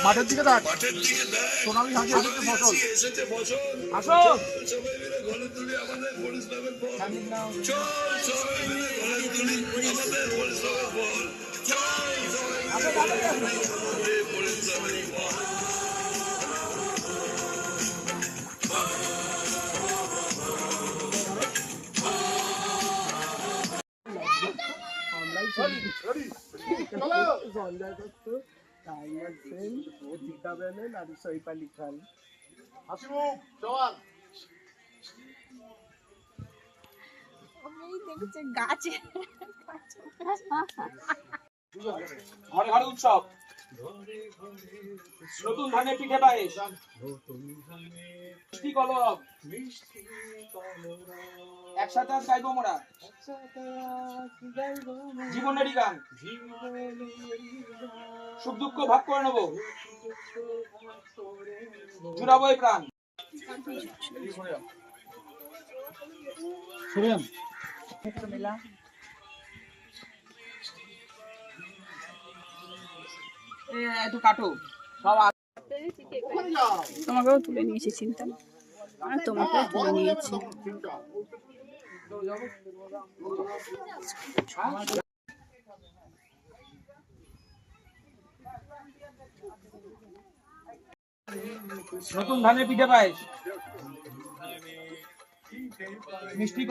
মাঠের দিকে দেখ, সোনালী হাঁটি এসেছে ফসল। আসো সবাই মিলে ঘরে তুলি আমাদের পরিশ্রমের ফল। চল সবাই মিলে ঘরে তুলি আমাদের পরিশ্রমের ফল। চল সবাই মিলে ঘরে তুলি আমাদের পরিশ্রমের ফল। সঞ্জয় দত্ত, টাইগার সেন, দীপিকা মেনন আর সইফ আলী খান। হাসিমুখ জওয়ান। দেখছে গাছে ঘরে ঘরে উৎসব, নতুন ধানের পিঠে পায়েস, মিষ্টি কলম, একসাথে আজ গাইবো মোরা জীবনেরই গান, সুখ দুঃখ ভাগ করে নেবো, জুড়াবো এই প্রাণ। একটু কাটো সব। তোমাকেও তুলে নিয়েছি, চিন্তা না, আর তোমাকেও তুলে নিয়েছি। নতুন ধানের পিঠে পায়েস, মিষ্টি